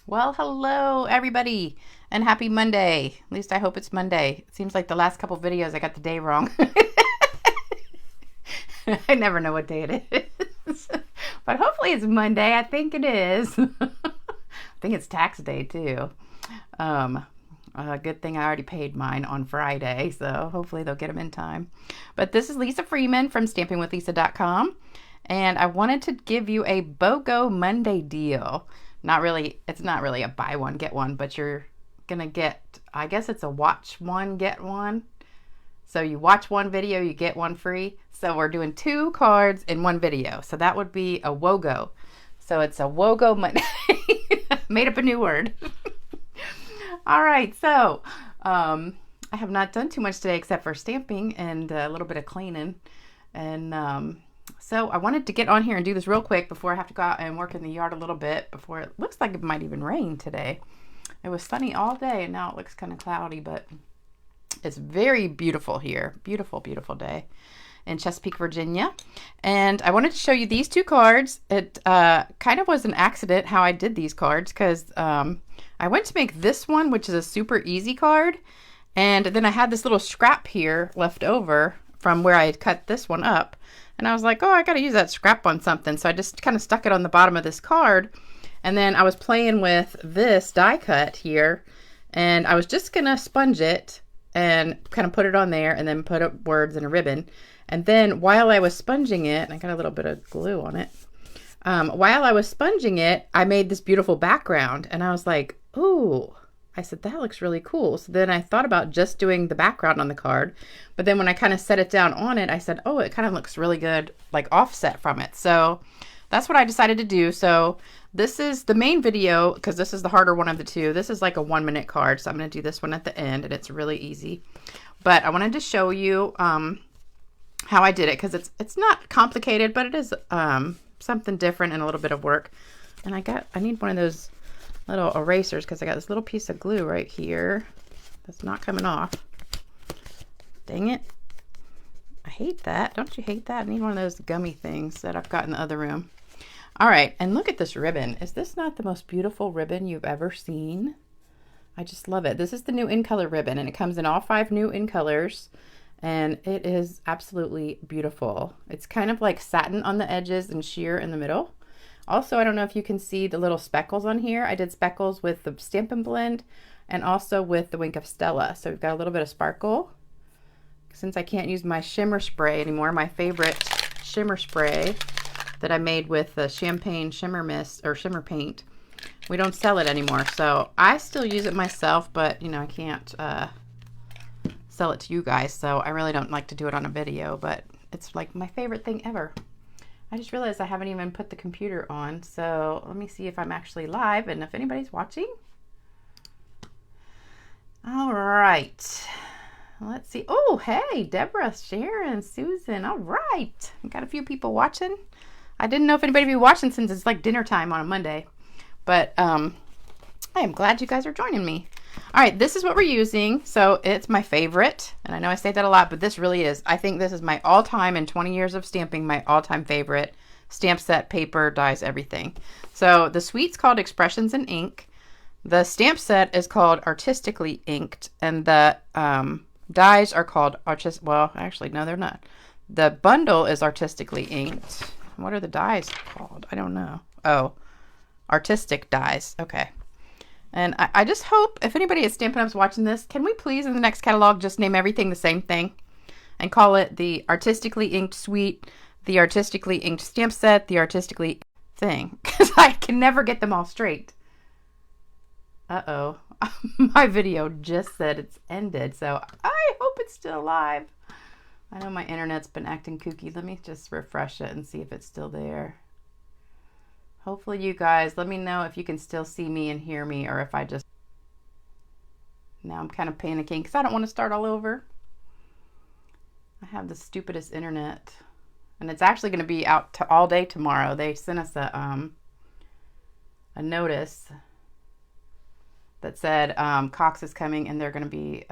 Well, hello everybody and happy Monday. At least I hope it's Monday. It seems like the last couple videos I got the day wrong. I never know what day it is. But hopefully it's Monday. I think it is. I think it's tax day too. Um, good thing I already paid mine on Friday, so hopefully they'll get them in time. But this is Lisa Freeman from stampingwithlisa.com, and I wanted to give you a BOGO Monday deal. It's not really a buy one, get one, but you're gonna get, I guess it's a watch one, get one. So you watch one video, you get one free. So we're doing 2 cards in one video. So that would be a WOGO. So it's a WOGO Monday. Made up a new word. All right, so I have not done too much today except for stamping and a little bit of cleaning. And so I wanted to get on here and do this real quick before I have to go out and work in the yard a little bit before it looks like it might even rain today. It was sunny all day and now it looks kind of cloudy, but it's very beautiful here. Beautiful, beautiful day in Chesapeake, Virginia. And I wanted to show you these 2 cards. It kind of was an accident how I did these cards because I went to make this one, which is a super easy card. And then I had this little scrap here left over from where I had cut this one up. And I was like, oh, I got to use that scrap on something. So I just kind of stuck it on the bottom of this card. And then I was playing with this die cut here. And I was just going to sponge it and kind of put it on there and then put up words and a ribbon. And then while I was sponging it, I got a little bit of glue on it. While I was sponging it, I made this beautiful background and I was like, ooh, I said, that looks really cool. So then I thought about just doing the background on the card. But then when I kind of set it down on it, I said, oh, it kind of looks really good, like offset from it. So that's what I decided to do. So this is the main video because this is the harder one of the 2. This is like a 1-minute card. So I'm going to do this one at the end and it's really easy. But I wanted to show you how I did it because it's not complicated, but it is something different and a little bit of work. And I need one of those little erasers because I got this little piece of glue right here that's not coming off. Dang it. I hate that. Don't you hate that? I need one of those gummy things that I've got in the other room. All right, and look at this ribbon. Is this not the most beautiful ribbon you've ever seen? I just love it. This is the new in color ribbon and it comes in all 5 new in colors. And it is absolutely beautiful. It's kind of like satin on the edges and sheer in the middle. Also, I don't know if you can see the little speckles on here. I did speckles with the Stampin' Blend and also with the Wink of Stella. So we've got a little bit of sparkle. Since I can't use my shimmer spray anymore, my favorite shimmer spray that I made with the Champagne Shimmer Mist or Shimmer Paint, we don't sell it anymore. So I still use it myself, but you know, I can't sell it to you guys, so I really don't like to do it on a video, but it's like my favorite thing ever. I just realized I haven't even put the computer on, so let me see if I'm actually live and if anybody's watching. All right, let's see. Oh, hey, Deborah, Sharon, Susan. All right, I got a few people watching. I didn't know if anybody would be watching since it's like dinner time on a Monday, but I am glad you guys are joining me. All right, this is what we're using. So it's my favorite. And I know I say that a lot, but this really is. I think this is my all-time in 20 years of stamping, my all-time favorite stamp set, paper, dies, everything. So the suite's called Expressions in Ink. The stamp set is called Artistically Inked. And the dies are called well, actually, no, they're not. The bundle is Artistically Inked. What are the dies called? I don't know. Oh, Artistic dies. Okay. And I just hope, if anybody at Stampin' Up's watching this, can we please in the next catalog just name everything the same thing? And call it the Artistically Inked Suite, the Artistically Inked Stamp Set, the Artistically thing. Because I can never get them all straight. Uh-oh. My video just said it's ended, so I hope it's still alive. I know my internet's been acting kooky. Let me just refresh it and see if it's still there. Hopefully you guys, let me know if you can still see me and hear me or if I just... Now I'm kind of panicking because I don't want to start all over. I have the stupidest internet. And it's actually going to be out all day tomorrow. They sent us a notice that said Cox is coming and they're going to be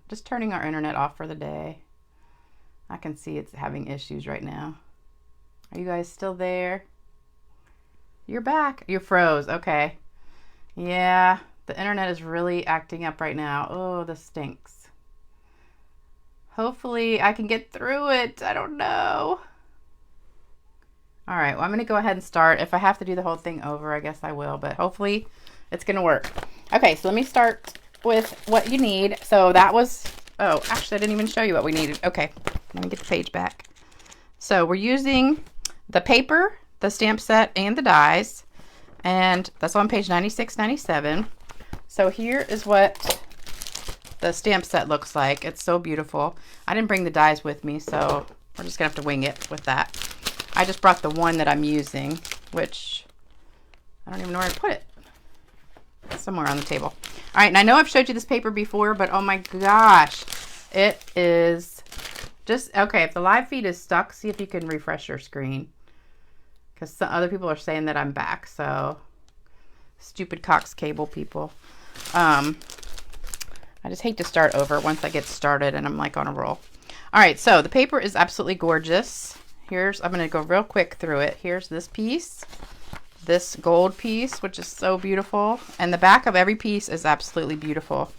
just turning our internet off for the day. I can see it's having issues right now. Are you guys still there? You're back. You froze. Okay. Yeah, the internet is really acting up right now. Oh, this stinks. Hopefully I can get through it. I don't know. All right, well, I'm going to go ahead and start. If I have to do the whole thing over, I guess I will, but hopefully it's going to work. Okay, so let me start with what you need. So that was, oh, actually, I didn't even show you what we needed. Okay, let me get the page back. So we're using the paper, the stamp set, and the dies, and that's on page 96, 97. So here is what the stamp set looks like. It's so beautiful. I didn't bring the dies with me, so we're just gonna have to wing it with that. I just brought the one that I'm using, which I don't even know where to put it. It's somewhere on the table. All right, and I know I've showed you this paper before, but oh my gosh, it is just, okay, if the live feed is stuck, see if you can refresh your screen, because some other people are saying that I'm back, so stupid Cox cable people. I just hate to start over once I get started and I'm like on a roll. All right, so the paper is absolutely gorgeous. Here's, I'm going to go real quick through it. Here's this piece, this gold piece, which is so beautiful. And the back of every piece is absolutely beautiful.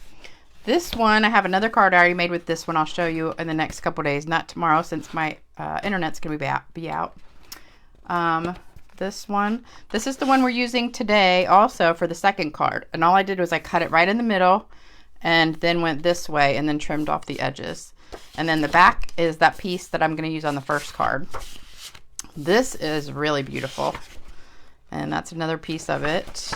This one, I have another card I already made with this one. I'll show you in the next couple days, not tomorrow since my internet's going to be out. This one, this is the one we're using today also for the second card. And all I did was I cut it right in the middle and then went this way and then trimmed off the edges. And then the back is that piece that I'm going to use on the first card. This is really beautiful. And that's another piece of it.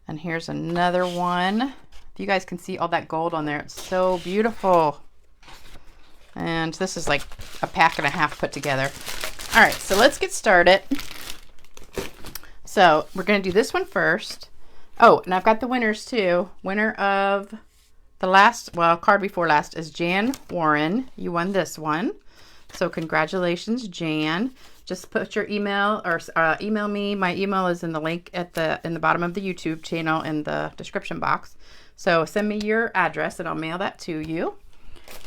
And here's another one. If you guys can see all that gold on there, it's so beautiful. And this is like a pack and a half put together. All right, so let's get started. So we're going to do this one first. Oh, and I've got the winners too. Winner of the last, well, card before last is Jan Warren. You won this one. So congratulations, Jan. Just put your email or email me. My email is in the link at in the bottom of the YouTube channel in the description box. So send me your address and I'll mail that to you.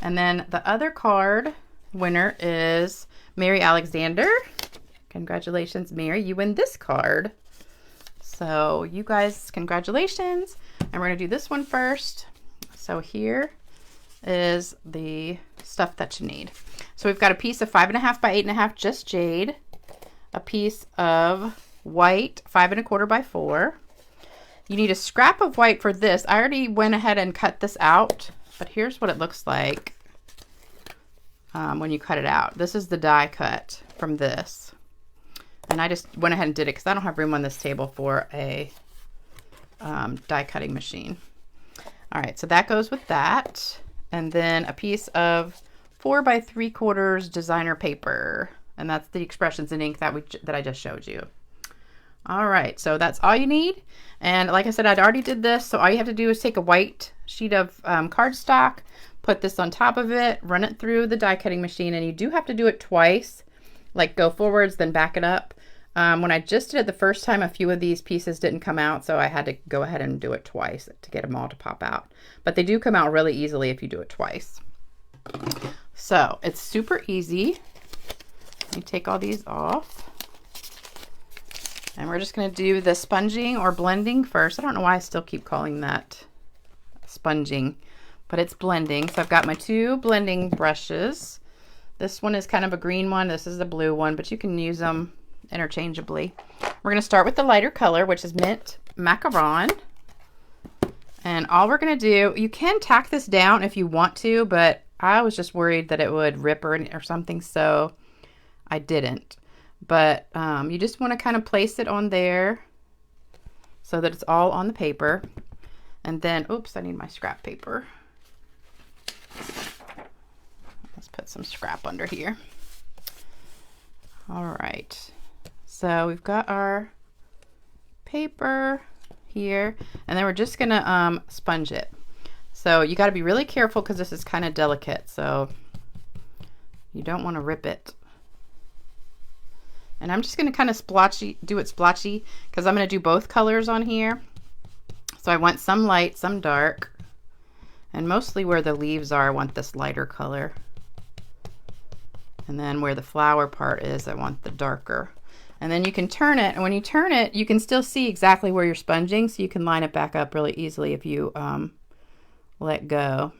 And then the other card winner is Mary Alexander. Congratulations, Mary. You win this card. So you guys, congratulations. And we're going to do this one first. So here is the stuff that you need. So we've got a piece of 5.5 by 8.5 just jade, a piece of white 5 1/4 by 4. You need a scrap of white for this. I already went ahead and cut this out, but here's what it looks like when you cut it out. This is the die cut from this. And I just went ahead and did it because I don't have room on this table for a die cutting machine. All right, so that goes with that. And then a piece of 4 by 3/4 designer paper. And that's the expressions in ink that I just showed you. All right, so that's all you need. And like I said, I'd already did this. So all you have to do is take a white sheet of cardstock, put this on top of it, run it through the die cutting machine. And you do have to do it twice, like go forwards, then back it up. When I just did it the first time, a few of these pieces didn't come out, so I had to go ahead and do it twice to get them all to pop out. But they do come out really easily if you do it twice. So it's super easy. Let me take all these off. And we're just going to do the sponging or blending first. I don't know why I still keep calling that sponging, but it's blending. So I've got my 2 blending brushes. This one is kind of a green one. This is a blue one, but you can use them interchangeably. We're going to start with the lighter color, which is Mint Macaron. And all we're going to do, you can tack this down if you want to, but I was just worried that it would rip or something, so I didn't. But you just want to kind of place it on there so that it's all on the paper. And then, oops, I need my scrap paper. Let's put some scrap under here. All right. So we've got our paper here, and then we're just gonna sponge it. So you got to be really careful because this is kind of delicate, so you don't want to rip it. And I'm just gonna kind of do it splotchy because I'm gonna do both colors on here. So I want some light, some dark, and mostly where the leaves are, I want this lighter color. And then where the flower part is, I want the darker. And then you can turn it, and when you turn it, you can still see exactly where you're sponging, so you can line it back up really easily if you let go.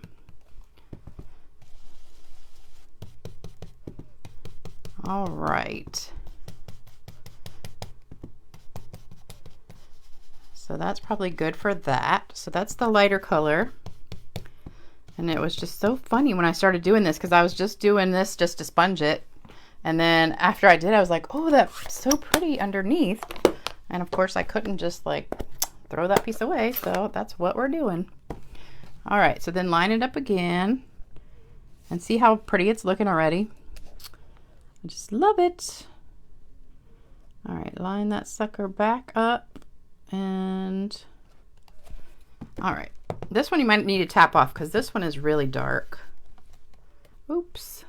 All right. So that's probably good for that. So that's the lighter color. And it was just so funny when I started doing this, because I was just doing this just to sponge it. And then after I did, I was like, oh, that's so pretty underneath. And of course I couldn't just like throw that piece away. So that's what we're doing. All right, so then line it up again and see how pretty it's looking already. I just love it. All right, line that sucker back up. And all right, this one you might need to tap off because this one is really dark. Oops.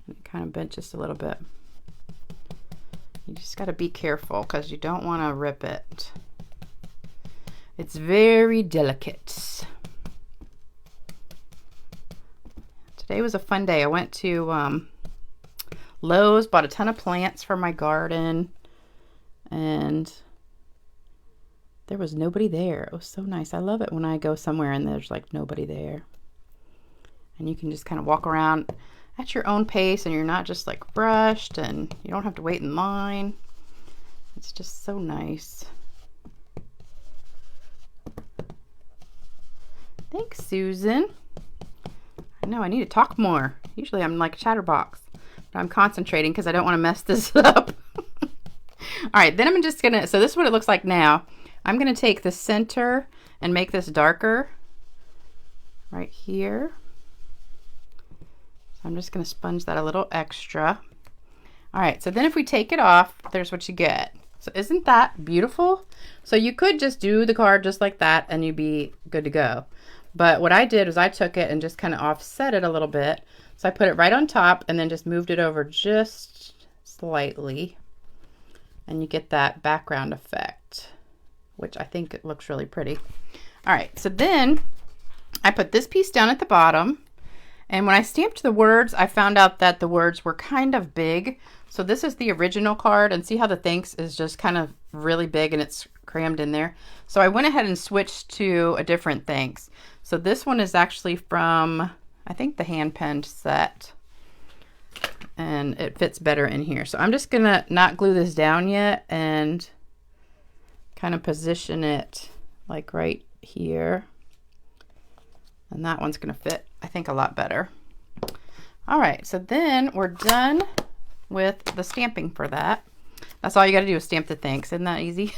It kind of bent just a little bit. You just got to be careful because you don't want to rip it. It's very delicate. Today was a fun day. I went to Lowe's, bought a ton of plants for my garden, and there was nobody there. It was so nice. I love it when I go somewhere and there's like nobody there. And you can just kind of walk around at your own pace, and you're not just like rushed, and you don't have to wait in line. It's just so nice. Thanks, Susan. I know I need to talk more. Usually I'm like a chatterbox, but I'm concentrating because I don't want to mess this up. All right, then I'm just gonna, so this is what it looks like now. I'm gonna take the center and make this darker right here. So I'm just gonna sponge that a little extra. All right, so then if we take it off, there's what you get. So isn't that beautiful? So you could just do the card just like that and you'd be good to go. But what I did was I took it and just kind of offset it a little bit. So I put it right on top and then just moved it over just slightly. And you get that background effect, which I think it looks really pretty. All right, so then I put this piece down at the bottom. And when I stamped the words, I found out that the words were kind of big. So this is the original card, and see how the thanks is just kind of really big and it's crammed in there. So I went ahead and switched to a different thanks. So this one is actually from, I think, the hand penned set, and it fits better in here. So I'm just gonna not glue this down yet and kind of position it like right here. And that one's gonna fit, I think, a lot better. All right, so then we're done with the stamping for that. That's all you gotta do is stamp the thanks. Isn't that easy?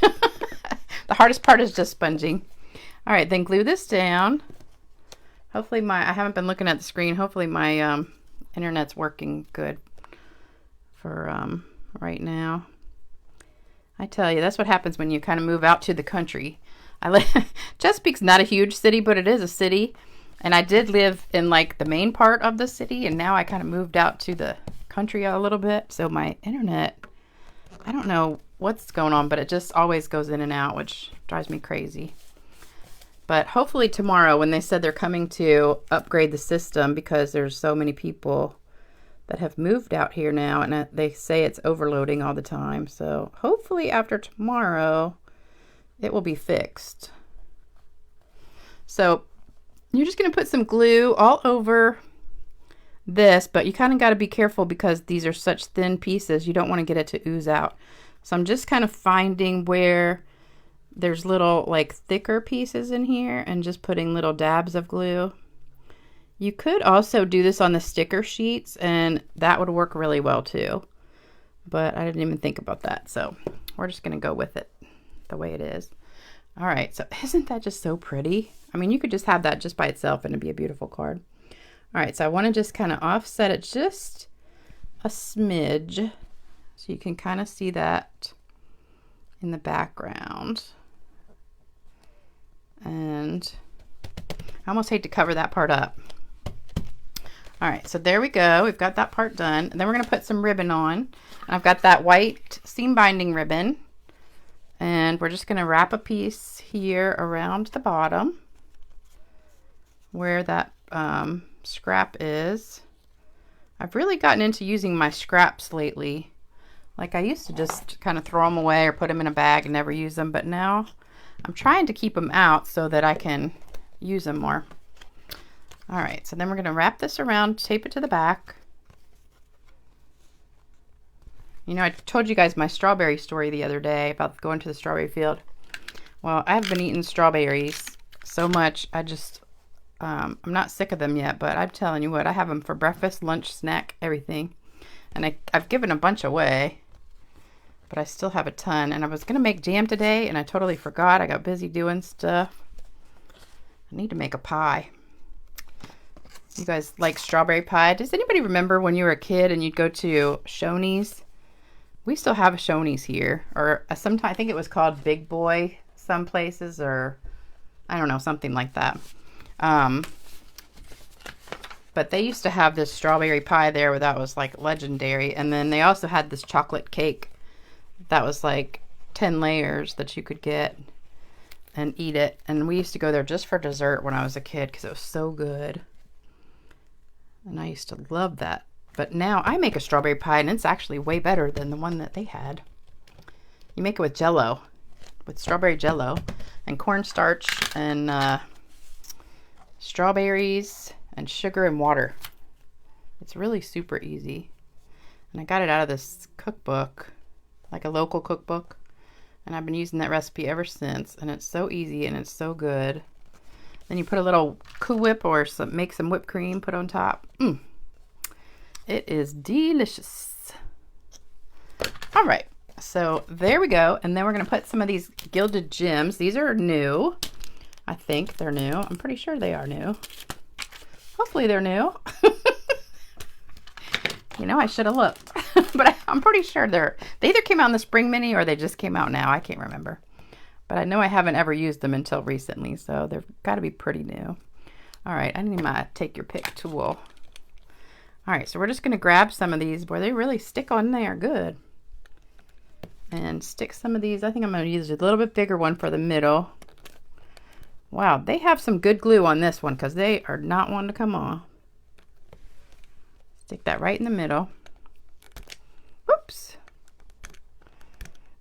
The hardest part is just sponging. All right, then glue this down. Hopefully I haven't been looking at the screen. Hopefully my internet's working good for right now. I tell you, that's what happens when you kind of move out to the country. Chesapeake's not a huge city, but it is a city. And I did live in like the main part of the city, and now I kind of moved out to the country a little bit. So my internet, I don't know what's going on, but it just always goes in and out, which drives me crazy. But hopefully tomorrow, when they said they're coming to upgrade the system because there's so many people that have moved out here now, and they say it's overloading all the time. So hopefully after tomorrow, it will be fixed. So you're just going to put some glue all over this, but you kind of got to be careful because these are such thin pieces. You don't want to get it to ooze out. So I'm just kind of finding where there's little like thicker pieces in here and just putting little dabs of glue. You could also do this on the sticker sheets, and that would work really well too. But I didn't even think about that. So we're just going to go with it the way it is. All right, so isn't that just so pretty? I mean, you could just have that just by itself and it'd be a beautiful card. All right, so I want to just kind of offset it just a smidge so you can kind of see that in the background. And I almost hate to cover that part up. All right, so there we go. We've got that part done. And then we're going to put some ribbon on. And I've got that white seam binding ribbon. And we're just going to wrap a piece here around the bottom where that scrap is. I've really gotten into using my scraps lately. Like I used to just kind of throw them away or put them in a bag and never use them, but now I'm trying to keep them out so that I can use them more. All right, so then we're gonna wrap this around, tape it to the back. You know, I told you guys my strawberry story the other day about going to the strawberry field. Well, I've been eating strawberries so much, I just, I'm not sick of them yet, but I'm telling you what, I have them for breakfast, lunch, snack, everything. And I've given a bunch away, but I still have a ton. And I was gonna make jam today and I totally forgot. I got busy doing stuff. I need to make a pie. You guys like strawberry pie? Does anybody remember when you were a kid and you'd go to Shoney's? We still have a Shoney's here, or sometimes I think it was called Big Boy some places, or I don't know, something like that. But they used to have this strawberry pie there where that was like legendary. And then they also had this chocolate cake that was like 10 layers that you could get and eat it. And we used to go there just for dessert when I was a kid because it was so good. And I used to love that. But now I make a strawberry pie and it's actually way better than the one that they had. You make it with Jell-O, with strawberry Jell-O and cornstarch and strawberries and sugar and water. It's really super easy. And I got it out of this cookbook, like a local cookbook. And I've been using that recipe ever since. And it's so easy and it's so good. Then you put a little Cool Whip or make some whipped cream, put on top. It is delicious. All right, so there we go. And then we're gonna put some of these gilded gems. These are new. I think they're new. I'm pretty sure they are new. Hopefully they're new. You know, I should have looked. But I'm pretty sure they either came out in the spring mini or they just came out now. I can't remember. But I know I haven't ever used them until recently, so they've got to be pretty new. All right, I need my take your pick tool. All right, so we're just going to grab some of these. Boy, they really stick on there good. And stick some of these. I think I'm going to use a little bit bigger one for the middle. Wow, they have some good glue on this one because they are not wanting to come off. Stick that right in the middle. Oops.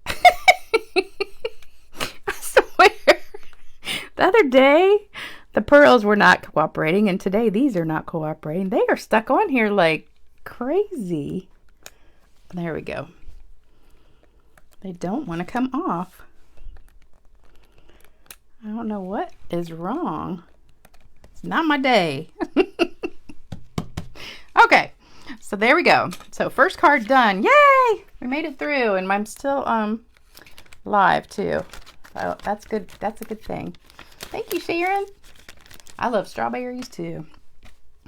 I swear. The other day, the pearls were not cooperating, and today these are not cooperating. They are stuck on here like crazy. There we go. They don't want to come off. I don't know what is wrong. It's not my day. Okay, so there we go. So first card done. Yay! We made it through, and I'm still live too. So that's good. That's a good thing. Thank you, Sharon. I love strawberries too.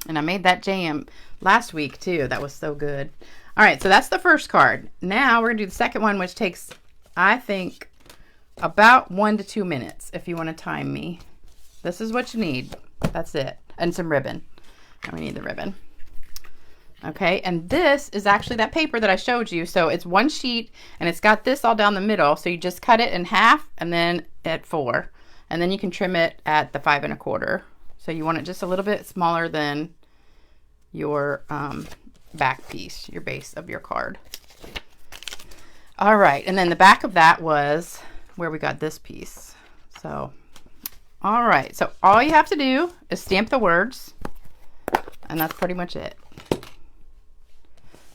And I made that jam last week too. That was so good. All right, so that's the first card. Now we're gonna do the second one, which takes, I think, about 1 to 2 minutes if you want to time me. This is what you need. That's it. And some ribbon. And we need the ribbon. Okay, and this is actually that paper that I showed you. So it's one sheet and it's got this all down the middle. So you just cut it in half and then at 4. And then you can trim it at the 5 1/4. So you want it just a little bit smaller than your back piece, your base of your card. All right, and then the back of that was where we got this piece. So, all right, so all you have to do is stamp the words, and that's pretty much it.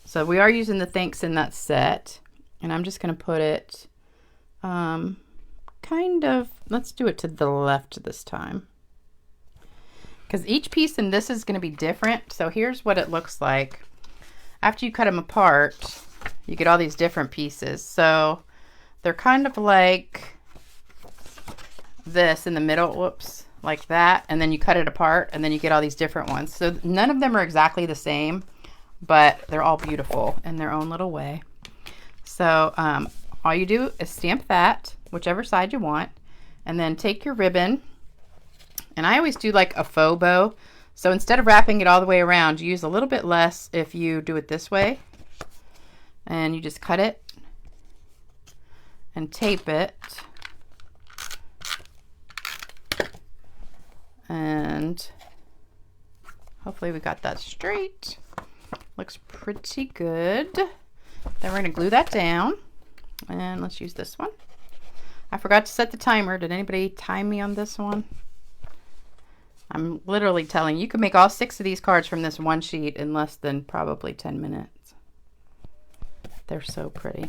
So we are using the thanks in that set, and I'm just going to put it kind of, let's do it to the left this time, because each piece in this is going to be different. So here's what it looks like. After you cut them apart, you get all these different pieces. So they're kind of like this in the middle, whoops, like that. And then you cut it apart and then you get all these different ones. So none of them are exactly the same, but they're all beautiful in their own little way. So all you do is stamp that, whichever side you want, and then take your ribbon. And I always do like a faux bow. So instead of wrapping it all the way around, you use a little bit less if you do it this way. And you just cut it and tape it. And hopefully we got that straight. Looks pretty good. Then we're going to glue that down. And let's use this one. I forgot to set the timer. Did anybody time me on this one? I'm literally telling you, you can make all 6 of these cards from this one sheet in less than probably 10 minutes. They're so pretty.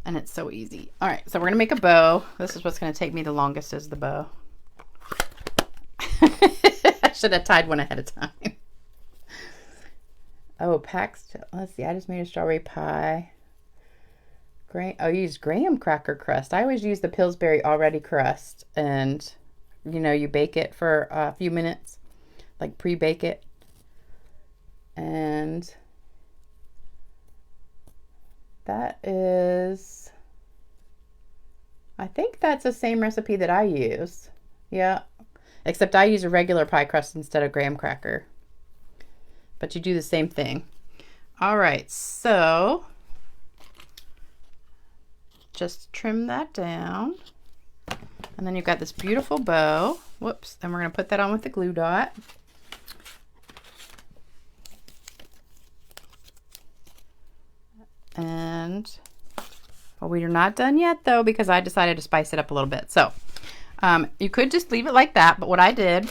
And it's so easy. All right, so we're going to make a bow. This is what's going to take me the longest, is the bow. I should have tied one ahead of time. Oh, packs. Let's see. I just made a strawberry pie. I used graham cracker crust. I always use the Pillsbury already crust, and you know, you bake it for a few minutes, like pre-bake it. And that is, I think that's the same recipe that I use. Yeah, except I use a regular pie crust instead of graham cracker. But you do the same thing. All right, so just trim that down. And then you've got this beautiful bow. Whoops, and we're going to put that on with the glue dot. And well, we are not done yet though, because I decided to spice it up a little bit. So you could just leave it like that, but what I did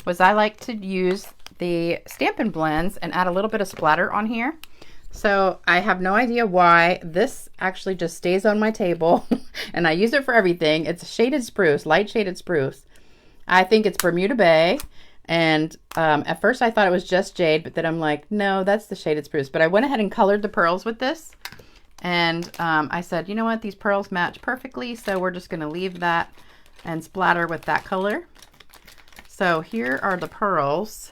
was I like to use the Stampin' Blends and add a little bit of splatter on here. So I have no idea why this actually just stays on my table and I use it for everything. It's shaded spruce, light shaded spruce. I think it's Bermuda Bay. And at first I thought it was just jade, but then I'm like, no, that's the shaded spruce. But I went ahead and colored the pearls with this. And I said, you know what, these pearls match perfectly. So we're just going to leave that and splatter with that color. So here are the pearls.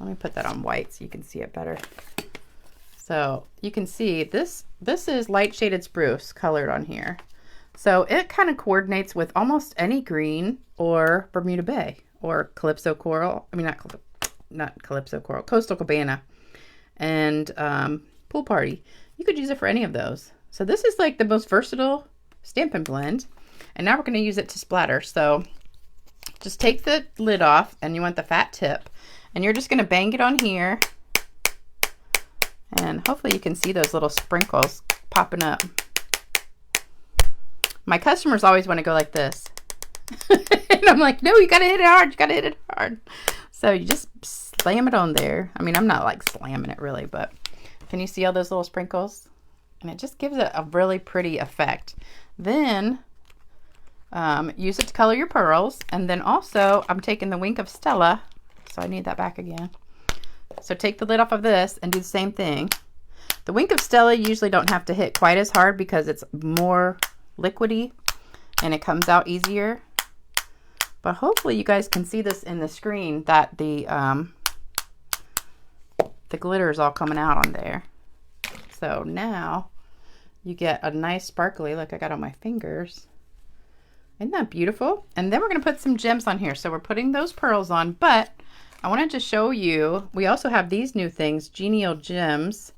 Let me put that on white so you can see it better. So you can see this is light shaded spruce colored on here. So it kind of coordinates with almost any green or Bermuda Bay or Calypso Coral. I mean, not Calypso Coral, Coastal Cabana and Pool Party. You could use it for any of those. So this is like the most versatile Stampin' Blend. And now we're going to use it to splatter. So just take the lid off and you want the fat tip. And you're just going to bang it on here. And hopefully you can see those little sprinkles popping up. My customers always want to go like this. And I'm like, no, you got to hit it hard. You got to hit it hard. So you just slam it on there. I mean, I'm not like slamming it really, but can you see all those little sprinkles? And it just gives it a really pretty effect. Then use it to color your pearls. And then also I'm taking the Wink of Stella. So I need that back again. So take the lid off of this and do the same thing. The Wink of Stella you usually don't have to hit quite as hard because it's more liquidy and it comes out easier. But hopefully you guys can see this in the screen that the glitter is all coming out on there. So now you get a nice sparkly, look, I got on my fingers. Isn't that beautiful? And then we're going to put some gems on here. So we're putting those pearls on, but I wanted to show you, we also have these new things, Genial Gems,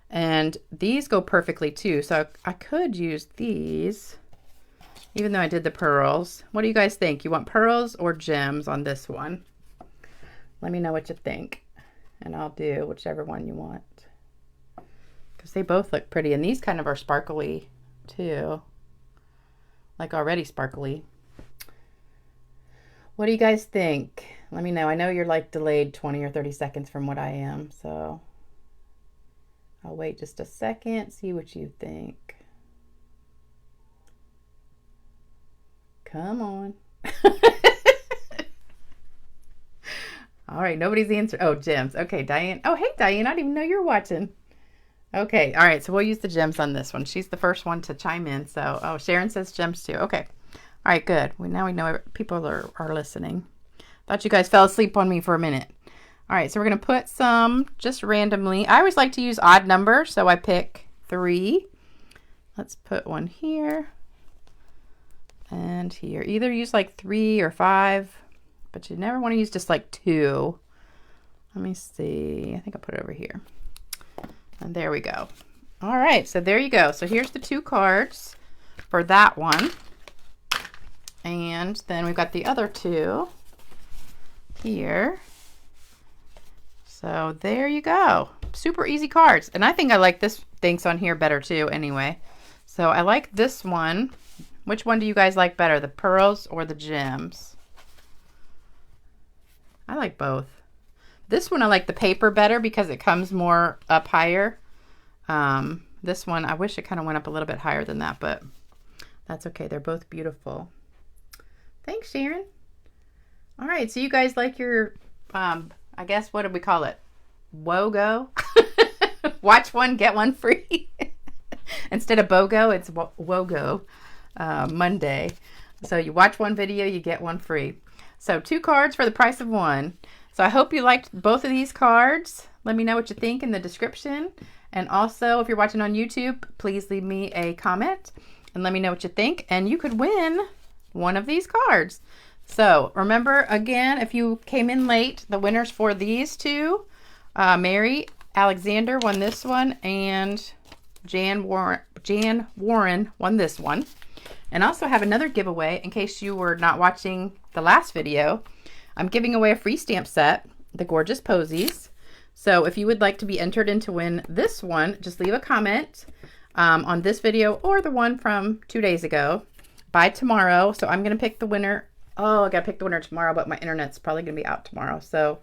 and these go perfectly too. So I could use these, even though I did the pearls. What do you guys think? You want pearls or gems on this one? Let me know what you think, and I'll do whichever one you want. Because they both look pretty, and these kind of are sparkly too, like already sparkly. What do you guys think? Let me know. I know you're like delayed 20 or 30 seconds from what I am, so I'll wait just a second, see what you think. Come on. All right, nobody's answered. Oh, gems. Okay, Diane. Oh, hey, Diane. I didn't even know you were watching. Okay, all right, so we'll use the gems on this one. She's the first one to chime in. So, oh, Sharon says gems too. Okay. All right, good. Now we know people are listening. Thought you guys fell asleep on me for a minute. All right, so we're going to put some just randomly. I always like to use odd numbers, so I pick 3. Let's put one here and here. Either use like 3 or 5, but you never want to use just like 2. Let me see. I think I'll put it over here. And there we go. All right, so there you go. So here's the 2 cards for that one. And then we've got the other 2 here. So there you go. super easy cards. And I think I like this things on here better too anyway. So I like this one. Which one do you guys like better, the pearls or the gems? I like both. This one I like the paper better because it comes more up higher. This one, I wish it kind of went up a little bit higher than that, but that's okay. They're both beautiful. Thanks, Sharon. All right, so you guys like your, I guess, what do we call it? WOGO? Watch one, get one free. Instead of BOGO, it's WOGO Monday. So you watch one video, you get one free. So 2 cards for the price of 1. So I hope you liked both of these cards. Let me know what you think in the description. And also, if you're watching on YouTube, please leave me a comment and let me know what you think. And you could win one of these cards. So remember, again, if you came in late, the winners for these 2, Mary Alexander won this one, and Jan Warren won this one. And I also have another giveaway in case you were not watching the last video. I'm giving away a free stamp set, the Gorgeous Posies. So if you would like to be entered in to win this one, just leave a comment on this video or the one from 2 days ago by tomorrow. So I'm going to pick the winner. Oh, I got to pick the winner tomorrow, but my internet's probably going to be out tomorrow. So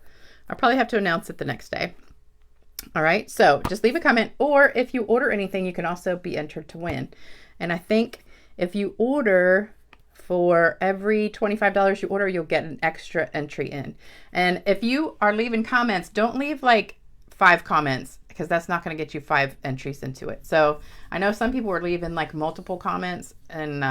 I'll probably have to announce it the next day. All right, so just leave a comment, or if you order anything, you can also be entered to win. And I think if you order for every $25 you order, you'll get an extra entry in. And if you are leaving comments, don't leave like 5 comments, because that's not going to get you 5 entries into it. So I know some people are leaving like multiple comments, and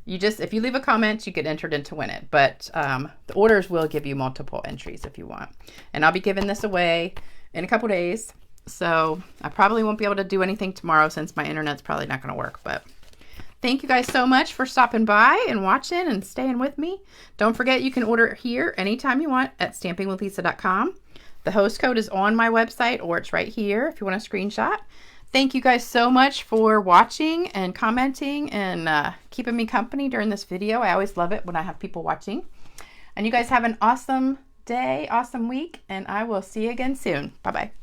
if you leave a comment, you get entered in to win it. But the orders will give you multiple entries if you want. And I'll be giving this away in a couple days. So I probably won't be able to do anything tomorrow since my internet's probably not going to work. But thank you guys so much for stopping by and watching and staying with me. Don't forget, you can order here anytime you want at stampingwithlisa.com. The host code is on my website, or it's right here if you want a screenshot. Thank you guys so much for watching and commenting and keeping me company during this video. I always love it when I have people watching. And you guys have an awesome day, awesome week, and I will see you again soon. Bye-bye.